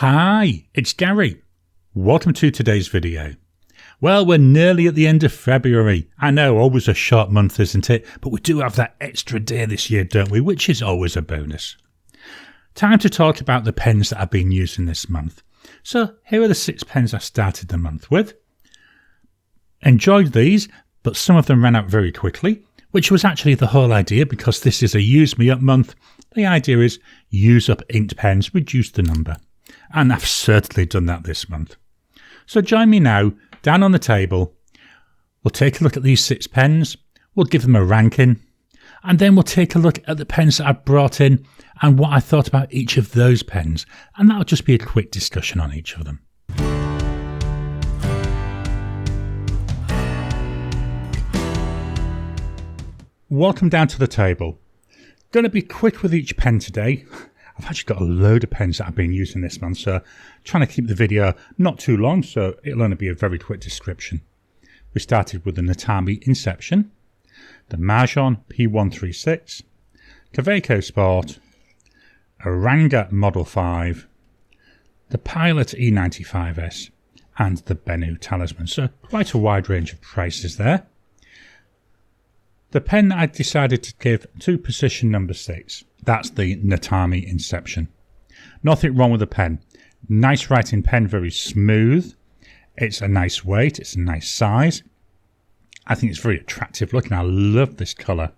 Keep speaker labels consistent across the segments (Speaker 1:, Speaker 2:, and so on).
Speaker 1: Hi, it's Gary. Welcome to today's video. Well, we're nearly at the end of February. I know, always a short month, isn't it? But we do have that extra day this year, don't we? Which is always a bonus. Time to talk about the pens that I've been using this month. So here are the 6 pens I started the month with. Enjoyed these, but some of them ran out very quickly, which was actually the whole idea because this is a use me up month. The idea is use up inked pens, reduce the number. And I've certainly done that this month. So join me now, down on the table. We'll take a look at these 6 pens. We'll give them a ranking. And then we'll take a look at the pens that I've brought in and what I thought about each of those pens. And that'll just be a quick discussion on each of them. Welcome down to the table. Going to be quick with each pen today. I've actually got a load of pens that I've been using this month, so trying to keep the video not too long, so it'll only be a very quick description. We started with the Natami Inception, the Majohn P136, Kaweco Sport, a Ranga Model 5, the Pilot E95S, and the Benu Talisman. So quite a wide range of prices there. The pen that I decided to give to position number 6, that's the Natami Inception. Nothing wrong with the pen. Nice writing pen, very smooth. It's a nice weight, it's a nice size. I think it's very attractive looking. I love this colour.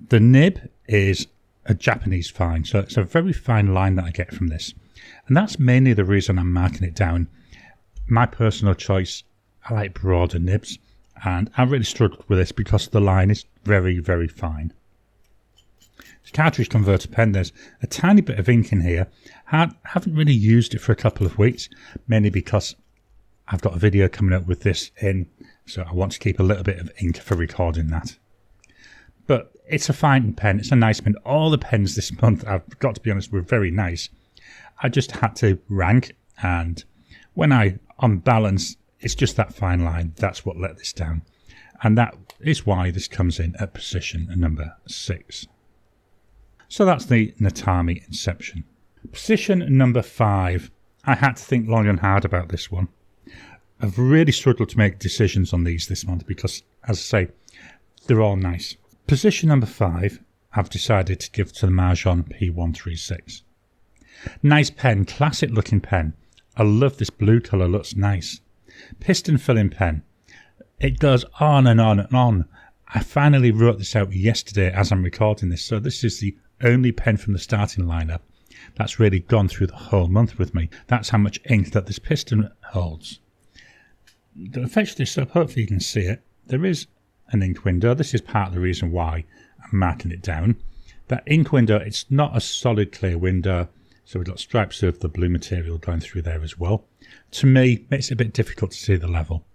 Speaker 1: The nib is a Japanese fine, so it's a very fine line that I get from this. And that's mainly the reason I'm marking it down. My personal choice, I like broader nibs. And I really struggled with this because the line is very, very fine. The cartridge converter pen, there's a tiny bit of ink in here. Haven't really used it for a couple of weeks, mainly because I've got a video coming up with this in, so I want to keep a little bit of ink for recording that. But it's a fine pen, it's a nice pen. All the pens this month, I've got to be honest, were very nice. I just had to rank, and when I unbalance, it's just that fine line. That's what let this down. And that is why this comes in at position number 6. So that's the Natami Inception. Position number 5. I had to think long and hard about this one. I've really struggled to make decisions on these this month because, as I say, they're all nice. Position number 5, I've decided to give to the Maron P136. Nice pen, classic looking pen. I love this blue colour, looks nice. Piston filling pen. It goes on and on and on. I finally wrote this out yesterday as I'm recording this, so this is the only pen from the starting lineup that's really gone through the whole month with me. That's how much ink that this piston holds. To fetch this up, hopefully you can see it. There is an ink window. This is part of the reason why I'm marking it down. That ink window, it's not a solid clear window, so we've got stripes of the blue material going through there as well. To me, makes it a bit difficult to see the level.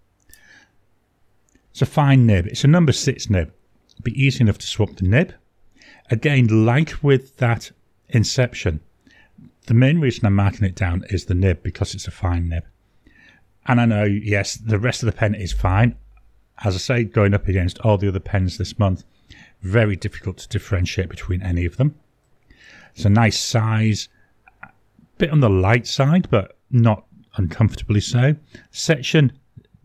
Speaker 1: It's a fine nib. It's a number 6 nib. It'd be easy enough to swap the nib. Again, like with that Inception, the main reason I'm marking it down is the nib because it's a fine nib. And I know, yes, the rest of the pen is fine. As I say, going up against all the other pens this month, very difficult to differentiate between any of them. It's a nice size, a bit on the light side, but not uncomfortably so. Section,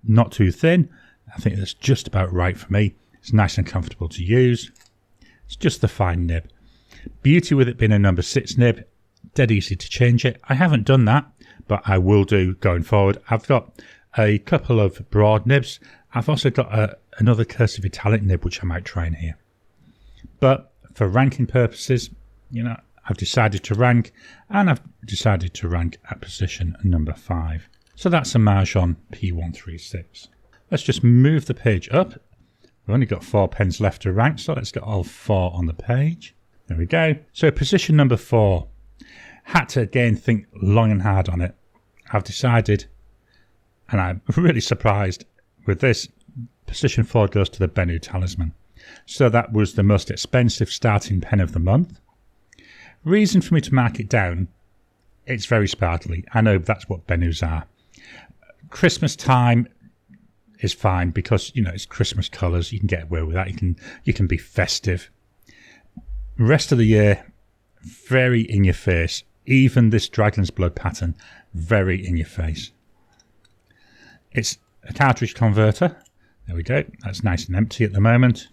Speaker 1: not too thin. I think that's just about right for me. It's nice and comfortable to use. It's just the fine nib. Beauty with it being a number 6 nib, dead easy to change it. I haven't done that, but I will do going forward. I've got a couple of broad nibs. I've also got another cursive italic nib, which I might try in here. But for ranking purposes, I've decided to rank, and I've decided to rank at position number 5. So that's a Majohn P136. Let's just move the page up. We've only got 4 pens left to rank, so let's get all 4 on the page. There we go. So position number 4. Had to again think long and hard on it. I've decided, and I'm really surprised with this, position 4 goes to the Benu Talisman. So that was the most expensive starting pen of the month. Reason for me to mark it down, it's very sparkly. I know that's what Benus are. Christmas time is fine because, it's Christmas colours. You can get away with that. You can be festive. Rest of the year, very in your face. even this dragon's blood pattern, very in your face. It's a cartridge converter. There we go. That's nice and empty at the moment.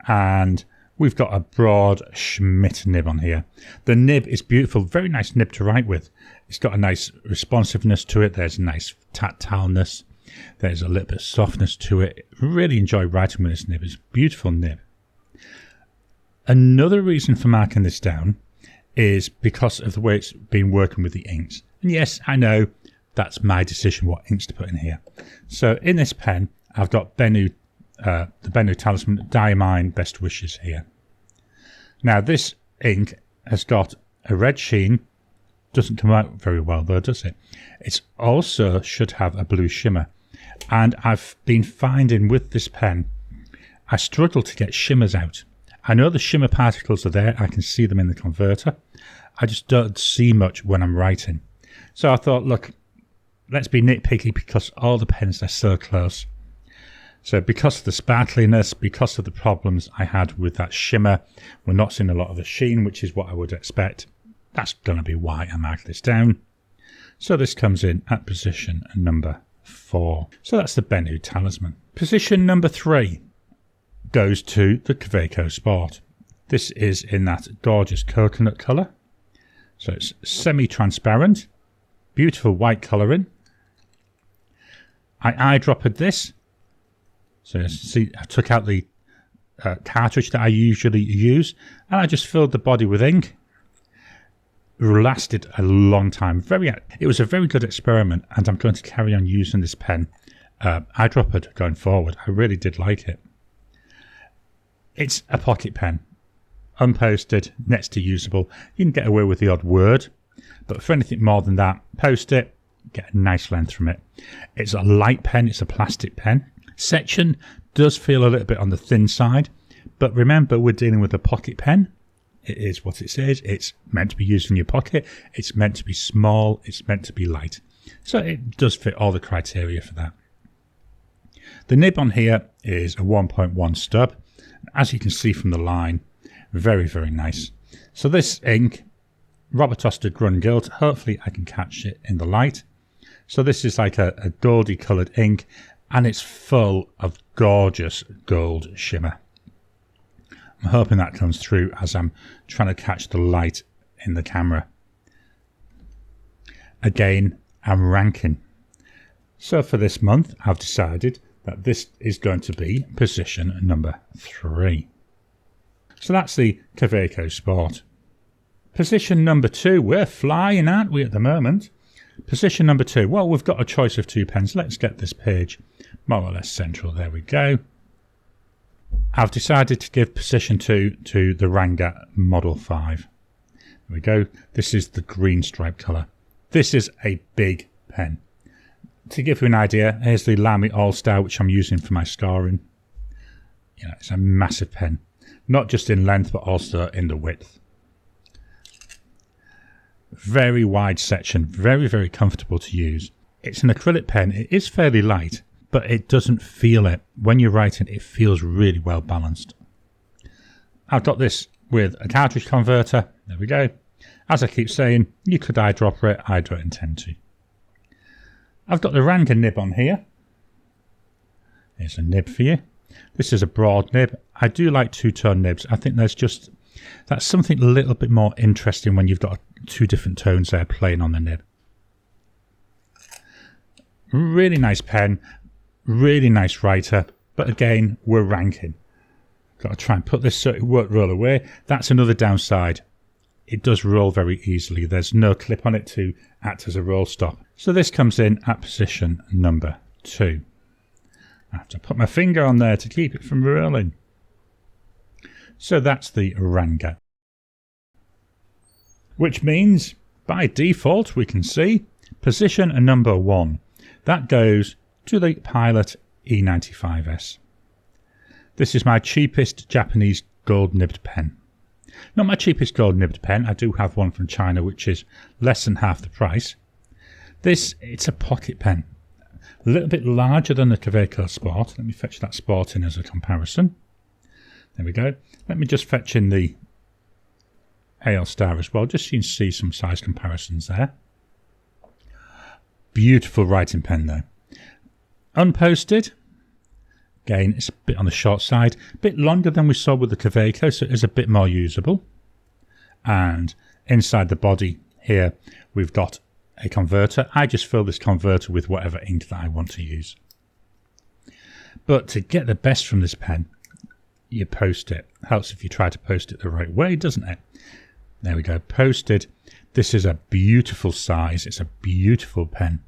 Speaker 1: And we've got a broad Schmidt nib on here. The nib is beautiful. Very nice nib to write with. It's got a nice responsiveness to it. There's a nice tactileness. There's a little bit of softness to it. Really enjoy writing with this nib. It's a beautiful nib. Another reason for marking this down is because of the way it's been working with the inks. And yes, I know that's my decision what inks to put in here. So in this pen, I've got the Benu Talisman Diamine Best Wishes here. Now this ink has got a red sheen. Doesn't come out very well though, does it? It also should have a blue shimmer. And I've been finding with this pen, I struggle to get shimmers out. I know the shimmer particles are there. I can see them in the converter. I just don't see much when I'm writing. So I thought, look, let's be nitpicky because all the pens are so close. So because of the sparkliness, because of the problems I had with that shimmer, we're not seeing a lot of the sheen, which is what I would expect. That's going to be why I marked this down. So this comes in at position number 4. So that's the Benu Talisman. Position number 3 goes to the Kaweco Sport. This is in that gorgeous coconut colour. So it's semi-transparent, beautiful white colouring. I eyedroppered this. So you see, I took out the cartridge that I usually use and I just filled the body with ink. It lasted a long time. It was a very good experiment and I'm going to carry on using this pen eyedroppered going forward. I really did like it. It's a pocket pen, unposted, next to usable. You can get away with the odd word, but for anything more than that, post it, get a nice length from it. It's a light pen, it's a plastic pen. Section does feel a little bit on the thin side, but remember we're dealing with a pocket pen. It is what it is. It's meant to be used in your pocket. It's meant to be small. It's meant to be light. So it does fit all the criteria for that. The nib on here is a 1.1 stub. As you can see from the line, very, very nice. So this ink, Oster Grun-Gilt, hopefully I can catch it in the light. So this is like a goldy coloured ink and it's full of gorgeous gold shimmer. I'm hoping that comes through as I'm trying to catch the light in the camera. Again, I'm ranking. So for this month, I've decided that this is going to be position number 3. So that's the Kaweco Sport. Position number 2, we're flying, aren't we, at the moment? Position number 2, well, we've got a choice of 2 pens. Let's get this page more or less central. There we go. I've decided to give position 2 to the Ranga Model 5. There we go. This is the green stripe colour. This is a big pen. To give you an idea, here's the Lamy All-Star, which I'm using for my scoring. You know, it's a massive pen. Not just in length, but also in the width. Very wide section. Very, very comfortable to use. It's an acrylic pen. It is fairly light, but it doesn't feel it. When you're writing, it feels really well balanced. I've got this with a cartridge converter. There we go. As I keep saying, you could eyedropper it. I don't intend to. I've got the Ranga nib on here. Here's a nib for you. This is a broad nib. I do like two-tone nibs. I think that's something a little bit more interesting when you've got 2 different tones there playing on the nib. Really nice pen. Really nice writer. But again, we're ranking. Got to try and put this so it won't roll away. That's another downside. It does roll very easily. There's no clip on it to act as a roll stop. So this comes in at position number 2. I have to put my finger on there to keep it from rolling. So that's the Ranga. Which means, by default, we can see position number 1. That goes to the Pilot E95S. This is my cheapest Japanese gold nibbed pen. Not my cheapest gold nibbed pen. I do have one from China which is less than half the price. It's a pocket pen. A little bit larger than the Kaweco Sport. Let me fetch that Sport in as a comparison. There we go. Let me just fetch in the AL Star as well, just so you can see some size comparisons there. Beautiful writing pen though. Unposted. Again, it's a bit on the short side, a bit longer than we saw with the Kaweco, so it is a bit more usable. And inside the body here, we've got a converter. I just fill this converter with whatever ink that I want to use. But to get the best from this pen, you post it. Helps if you try to post it the right way, doesn't it? There we go, posted. This is a beautiful size. It's a beautiful pen.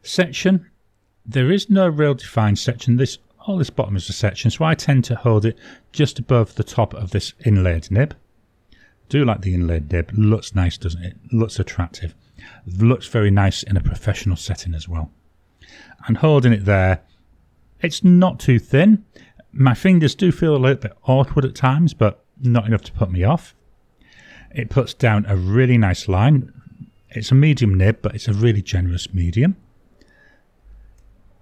Speaker 1: Section, there is no real defined section. All this bottom is a section, so I tend to hold it just above the top of this inlaid nib. Do like the inlaid nib. Looks nice, doesn't it? Looks attractive. Looks very nice in a professional setting as well. And holding it there, it's not too thin. My fingers do feel a little bit awkward at times, but not enough to put me off. It puts down a really nice line. It's a medium nib, but it's a really generous medium.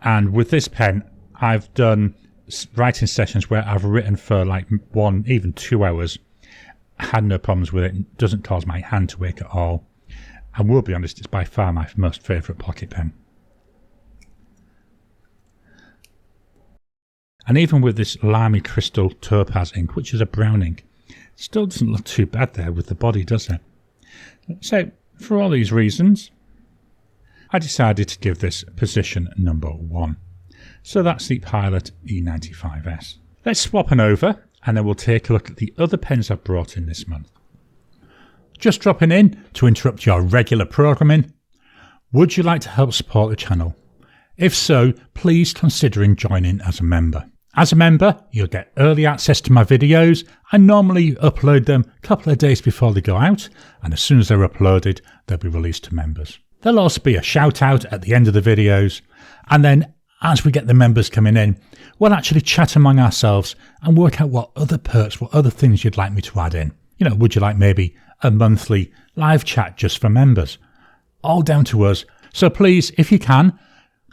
Speaker 1: And with this pen, I've done writing sessions where I've written for like 1, even 2 hours. Had no problems with it. It doesn't cause my hand to ache at all. I will be honest, it's by far my most favourite pocket pen. And even with this Lamy Crystal Topaz ink, which is a brown ink, it still doesn't look too bad there with the body, does it? So, for all these reasons, I decided to give this position number 1. So that's the Pilot E95S. Let's swap on over and then we'll take a look at the other pens I've brought in this month. Just dropping in to interrupt your regular programming. Would you like to help support the channel? If so, please consider joining as a member. As a member, you'll get early access to my videos. I normally upload them a couple of days before they go out, and as soon as they're uploaded, they'll be released to members. There'll also be a shout out at the end of the videos, and then as we get the members coming in, we'll actually chat among ourselves and work out what other perks, what other things you'd like me to add in. You know, would you like maybe a monthly live chat just for members? All down to us. So please, if you can,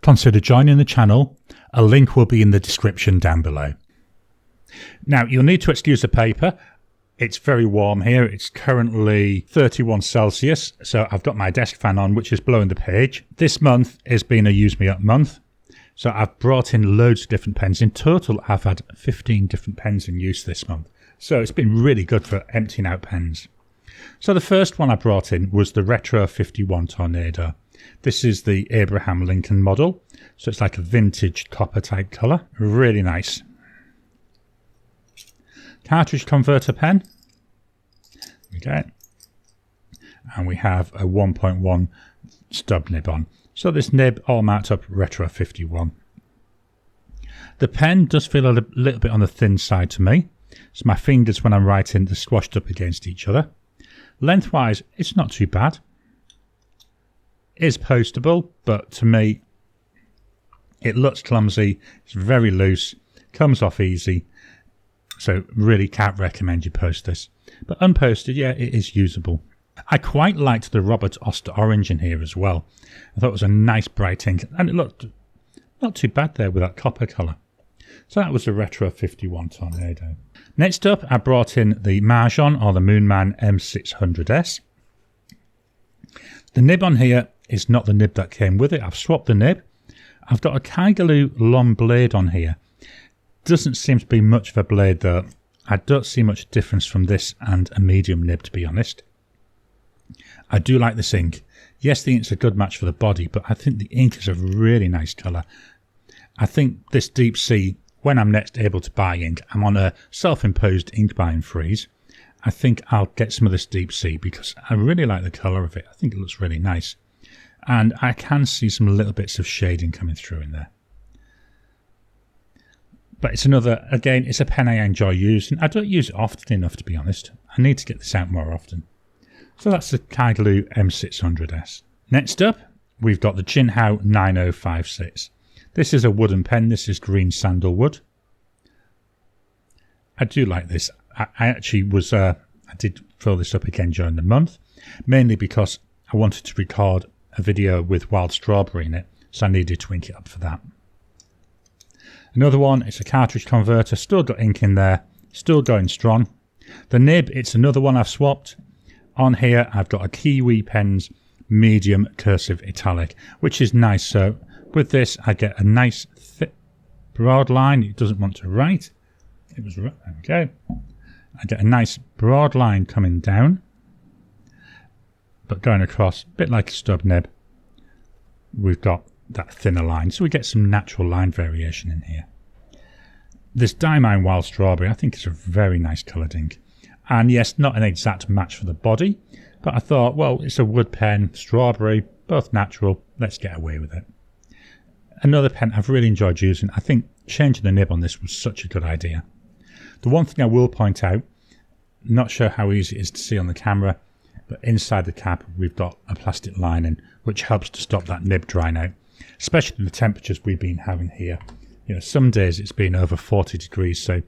Speaker 1: consider joining the channel. A link will be in the description down below. Now, you'll need to excuse the paper. It's very warm here. It's currently 31 Celsius. So I've got my desk fan on, which is blowing the page. This month has been a use me up month. So I've brought in loads of different pens. In total, I've had 15 different pens in use this month. So it's been really good for emptying out pens. So the first one I brought in was the Retro 51 Tornado. This is the Abraham Lincoln model. So it's like a vintage copper type colour. Really nice. Cartridge converter pen. Okay. And we have a 1.1 stub nib on. So this nib all marked up Retro 51. The pen does feel a little bit on the thin side to me. So my fingers when I'm writing are squashed up against each other. Lengthwise, it's not too bad. It is postable, but to me, it looks clumsy. It's very loose, comes off easy. So really can't recommend you post this. But unposted, yeah, it is usable. I quite liked the Robert Oster orange in here as well. I thought it was a nice bright ink, and it looked not too bad there with that copper colour. So that was the Retro 51 Tornado. Next up, I brought in the Majohn or the Moonman M600S. The nib on here is not the nib that came with it. I've swapped the nib. I've got a Kyalo long blade on here. Doesn't seem to be much of a blade though. I don't see much difference from this and a medium nib, to be honest. I do like this ink. Yes, the ink's a good match for the body, but I think the ink is a really nice colour. I think this deep sea, when I'm next able to buy ink, I'm on a self-imposed ink buying freeze. I think I'll get some of this deep sea because I really like the colour of it. I think it looks really nice. And I can see some little bits of shading coming through in there. But it's another, again, it's a pen I enjoy using. I don't use it often enough, to be honest. I need to get this out more often. So that's the Kyalo M600S. Next up, we've got the Chinhow 9056. This is a wooden pen. This is green sandalwood. I do like this. I actually was, I did fill this up again during the month, mainly because I wanted to record a video with wild strawberry in it, so I needed to ink it up for that. Another one, it's a cartridge converter, still got ink in there, still going strong. The nib, it's another one I've swapped. On here, I've got a Kiwi Pens medium cursive italic, which is nice. So with this, I get a nice thick, broad line. It doesn't want to write. It was right. Okay. I get a nice broad line coming down, but going across, a bit like a stub nib. We've got that thinner line, so we get some natural line variation in here. This Diamine Wild Strawberry, I think, is a very nice coloured ink. And yes, not an exact match for the body, but I thought, well, it's a wood pen, strawberry, both natural, let's get away with it. Another pen I've really enjoyed using. I think changing the nib on this was such a good idea. The one thing I will point out, not sure how easy it is to see on the camera, but inside the cap we've got a plastic lining which helps to stop that nib drying out, especially the temperatures we've been having here. You know, some days it's been over 40 degrees, so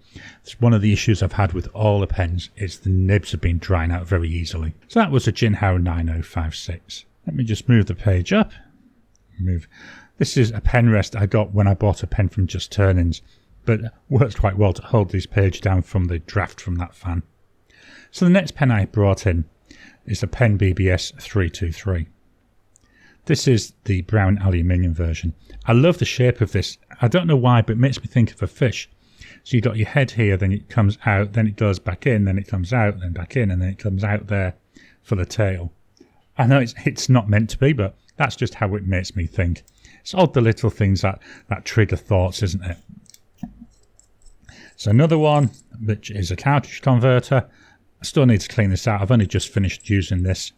Speaker 1: it's one of the issues I've had with all the pens is the nibs have been drying out very easily. So that was a Chinhow 9056. Let me just move the page up. This is a pen rest I got when I bought a pen from Just Turnings, but works quite well to hold this page down from the draft from that fan. So the next pen I brought in is a Pen BBS 323. This is the brown aluminium version. I love the shape of this. I don't know why, but it makes me think of a fish. So you've got your head here, then it comes out, then it goes back in, then it comes out, then back in, and then it comes out there for the tail. I know it's not meant to be, but that's just how it makes me think. It's odd, the little things that trigger thoughts, isn't it? So another one, which is a cartridge converter. I still need to clean this out. I've only just finished using this.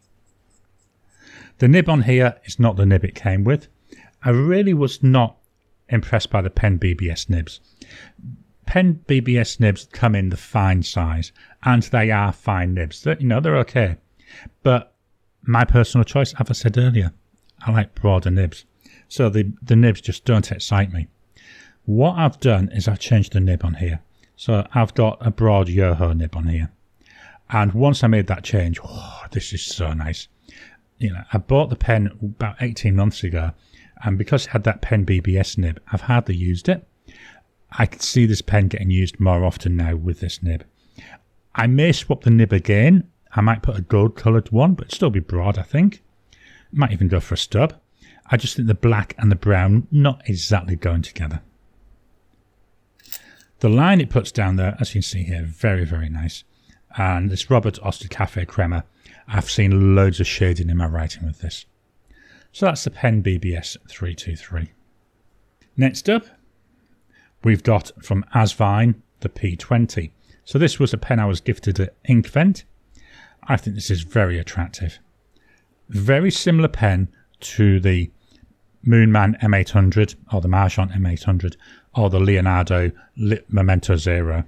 Speaker 1: The nib on here is not the nib it came with. I really was not impressed by the Pen BBS nibs. Pen BBS nibs come in the fine size, and they are fine nibs. They're okay. But my personal choice, as I said earlier, I like broader nibs. So the nibs just don't excite me. What I've done is I've changed the nib on here. So I've got a broad Yoho nib on here. And once I made that change, this is so nice. I bought the pen about 18 months ago, and because it had that Pen BBS nib, I've hardly used it. I could see this pen getting used more often now with this nib. I may swap the nib again. I might put a gold coloured one, but still be broad, I think. Might even go for a stub. I just think the black and the brown not exactly going together. The line it puts down there, as you can see here, very, very nice. And this Robert Oster Cafe Crema, I've seen loads of shading in my writing with this. So that's the Pen BBS 323. Next up, we've got from Asvine the P20. So this was a pen I was gifted at Inkvent. I think this is very attractive. Very similar pen to the Moonman M800 or the Majohn M800 or the Leonardo Memento Zero.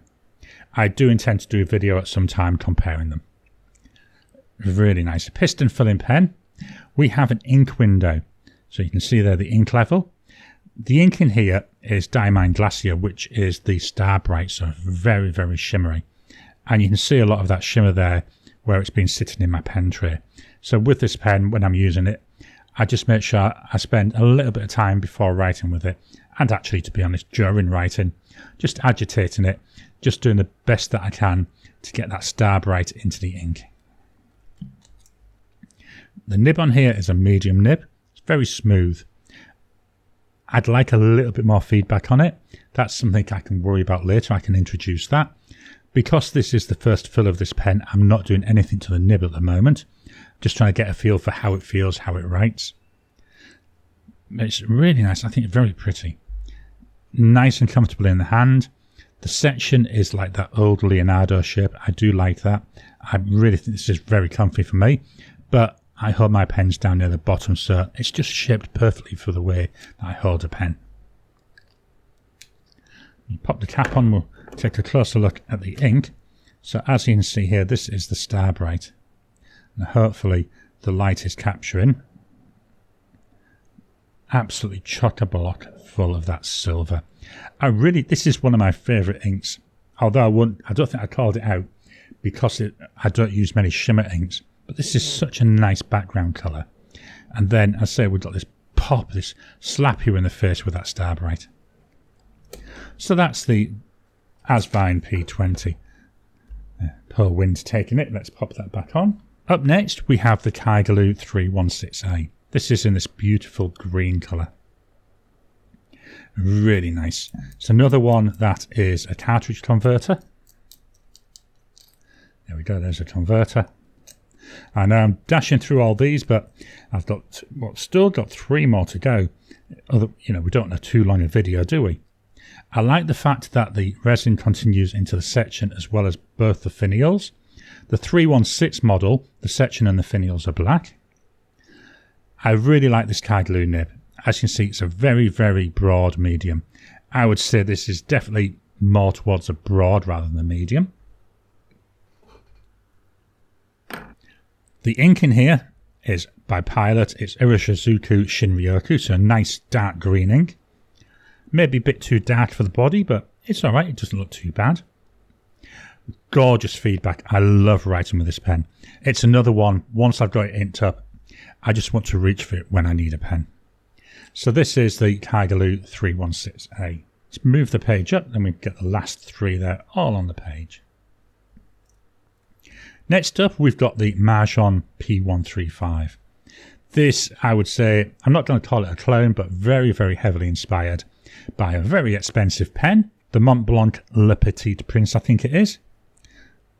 Speaker 1: I do intend to do a video at some time comparing them. Really nice. A piston filling pen. We have an ink window. So you can see there the ink level. The ink in here is Diamine Glacier, which is the Star Bright, so very, very shimmery. And you can see a lot of that shimmer there where it's been sitting in my pen tray. So with this pen, when I'm using it, I just make sure I spend a little bit of time before writing with it. And actually, to be honest, during writing, just agitating it, just doing the best that I can to get that Star Bright into the ink. The nib on here is a medium nib. It's very smooth. I'd like a little bit more feedback on it. That's something I can worry about later. I can introduce that. Because this is the first fill of this pen, I'm not doing anything to the nib at the moment. Just trying to get a feel for how it feels, how it writes. It's really nice. I think it's very pretty. Nice and comfortable in the hand. The section is like that old Leonardo shape. I do like that. I really think this is very comfy for me. But I hold my pens down near the bottom, so it's just shaped perfectly for the way that I hold a pen. You pop the cap on, we'll take a closer look at the ink. So as you can see here, this is the Star Bright. And hopefully the light is capturing. Absolutely chock-a-block full of that silver. This is one of my favourite inks. Although I don't think I called it out because I don't use many shimmer inks. But this is such a nice background colour. And then, as I say, we've got this pop, this slap you in the face with that Star Bright. So that's the Asvine P20. Poor wind taking it. Let's pop that back on. Up next we have the Kyalo 316A. This is in this beautiful green colour. Really nice. It's another one that is a cartridge converter. There we go, there's a converter. I know I'm dashing through all these, but I've got, well, still got 3 more to go. We don't have too long a video, do we? I like the fact that the resin continues into the section as well as both the finials. The 316 model, the section and the finials are black. I really like this Kyalo nib. As you can see, it's a very, very broad medium. I would say this is definitely more towards a broad rather than a medium. The ink in here is by Pilot. It's Iroshizuku Shinryoku, so a nice dark green ink. Maybe a bit too dark for the body, but it's alright, it doesn't look too bad. Gorgeous feedback. I love writing with this pen. It's another one, once I've got it inked up, I just want to reach for it when I need a pen. So this is the Kyalo 316A. Let's move the page up, then we get the last 3 there, all on the page. Next up, we've got the Majohn P135. This, I would say, I'm not going to call it a clone, but very, very heavily inspired by a very expensive pen, the Montblanc Le Petit Prince, I think it is.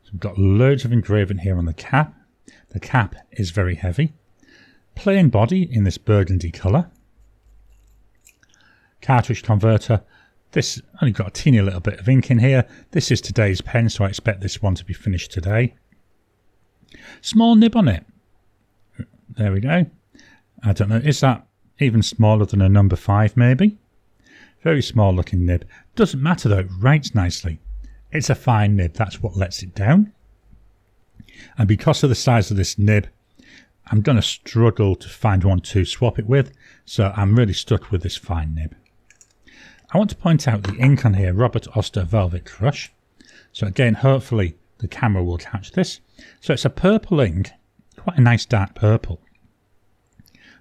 Speaker 1: So we've got loads of engraving here on the cap. The cap is very heavy. Plain body in this burgundy colour. Cartridge converter. This only got a teeny little bit of ink in here. This is today's pen, so I expect this one to be finished today. Small nib on it. There we go. I don't know, is that even smaller than a number 5 maybe? Very small looking nib. Doesn't matter though, it writes nicely. It's a fine nib, that's what lets it down. And because of the size of this nib, I'm going to struggle to find one to swap it with, so I'm really stuck with this fine nib. I want to point out the ink on here, Robert Oster Velvet Crush. So again, hopefully the camera will catch this. So it's a purple ink, quite a nice dark purple.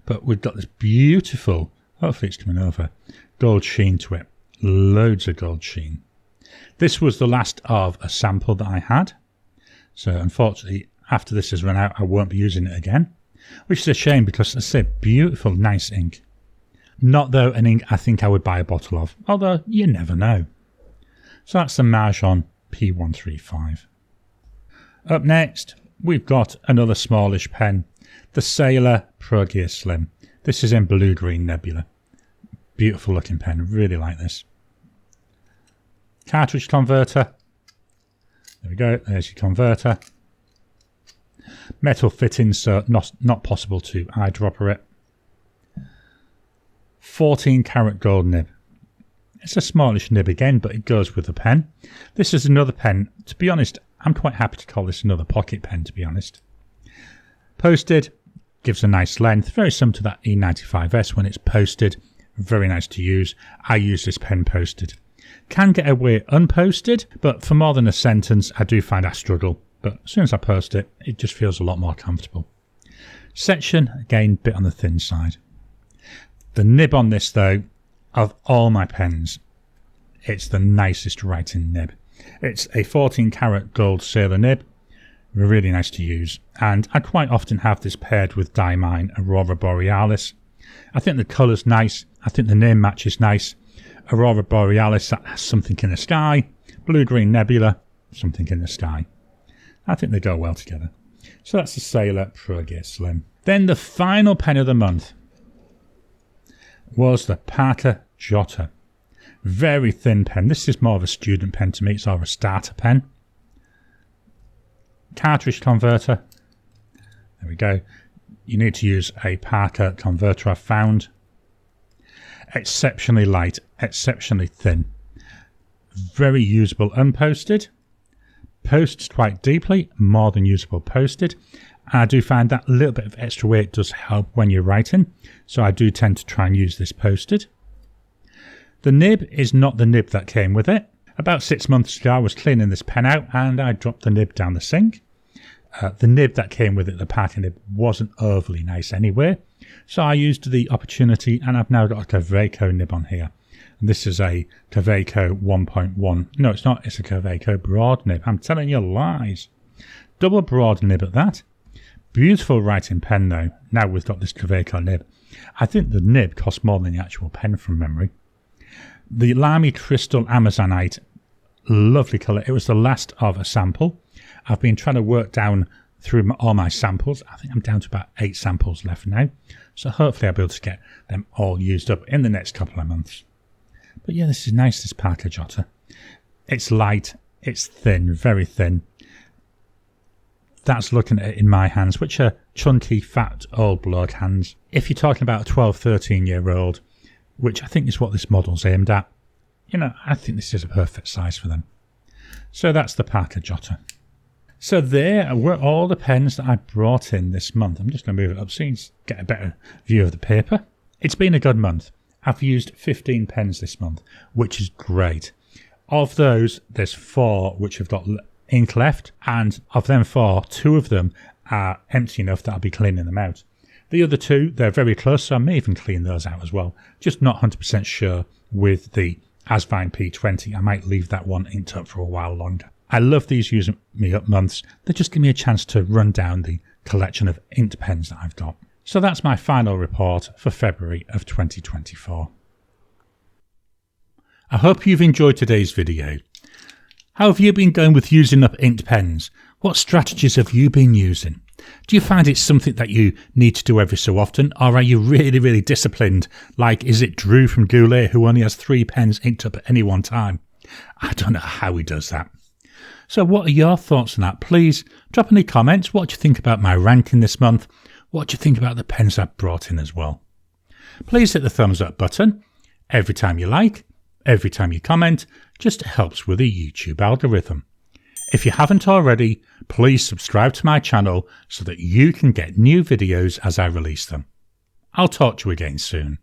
Speaker 1: But we've got this beautiful, hopefully it's coming over, gold sheen to it. Loads of gold sheen. This was the last of a sample that I had. So unfortunately, after this has run out, I won't be using it again. Which is a shame because it's a beautiful, nice ink. Not though an ink I think I would buy a bottle of, although you never know. So that's the Majohn P135. Up next, we've got another smallish pen, the Sailor Pro Gear Slim. This is in blue-green nebula. Beautiful looking pen, really like this. Cartridge converter. There we go, there's your converter. Metal fittings, so not possible to eyedropper it. 14 karat gold nib. It's a smallish nib again, but it goes with the pen. This is another pen, to be honest, I'm quite happy to call this another pocket pen, to be honest. Posted, gives a nice length, very similar to that E95S when it's posted. Very nice to use. I use this pen posted. Can get away unposted, but for more than a sentence, I do find I struggle. But as soon as I post it, it just feels a lot more comfortable. Section, again, bit on the thin side. The nib on this, though, of all my pens, it's the nicest writing nib. It's a 14 karat gold Sailor nib. Really nice to use. And I quite often have this paired with Diamine Aurora Borealis. I think the colour's nice. I think the name match is nice. Aurora Borealis, that has something in the sky. Blue-green nebula, something in the sky. I think they go well together. So that's the Sailor Pro Gear Slim. Then the final pen of the month was the Parker Jotter. Very thin pen. This is more of a student pen to me. It's more of a starter pen. Cartridge converter. There we go. You need to use a Parker converter, I've found. Exceptionally light, exceptionally thin. Very usable unposted. Posts quite deeply, more than usable posted. And I do find that a little bit of extra weight does help when you're writing, so I do tend to try and use this posted. The nib is not the nib that came with it. About 6 months ago I was cleaning this pen out and I dropped the nib down the sink. The nib that came with it, the Parker nib, wasn't overly nice anyway, so I used the opportunity and I've now got a Kaweco nib on here. And this is a Kaweco 1.1. No, it's not, it's a Kaweco broad nib. I'm telling you lies. Double broad nib at that. Beautiful writing pen though. Now we've got this Kaweco nib. I think the nib costs more than the actual pen from memory. The Lamy Crystal Amazonite, lovely colour. It was the last of a sample. I've been trying to work down through all my samples. I think I'm down to about 8 samples left now. So hopefully I'll be able to get them all used up in the next couple of months. But yeah, this is nice, this Parker jotter. It's light, it's thin, very thin. That's looking at it in my hands, which are chunky, fat, old bloke hands. If you're talking about a 12, 13-year-old, which I think is what this model's aimed at, you know, I think this is a perfect size for them. So that's the Parker jotter. So there were all the pens that I brought in this month. I'm just going to move it up so you can get a better view of the paper. It's been a good month. I've used 15 pens this month, which is great. Of those, there's 4 which have got ink left, and of them 4, 2 of them are empty enough that I'll be cleaning them out. The other 2, they're very close, so I may even clean those out as well. Just not 100% sure with the Asvine P20. I might leave that one inked up for a while longer. I love these Use Me Up months. They just give me a chance to run down the collection of inked pens that I've got. So that's my final report for February of 2024. I hope you've enjoyed today's video. How have you been going with using up inked pens? What strategies have you been using? Do you find it's something that you need to do every so often, or are you really disciplined? Like, is it Drew from Goulet who only has 3 pens inked up at any one time? I don't know how he does that. So what are your thoughts on that? Please drop any comments. What do you think about my ranking this month? What do you think about the pens I've brought in as well? Please hit the thumbs up button every time you like, every time you comment. Just helps with the YouTube algorithm. If you haven't already, please subscribe to my channel so that you can get new videos as I release them. I'll talk to you again soon.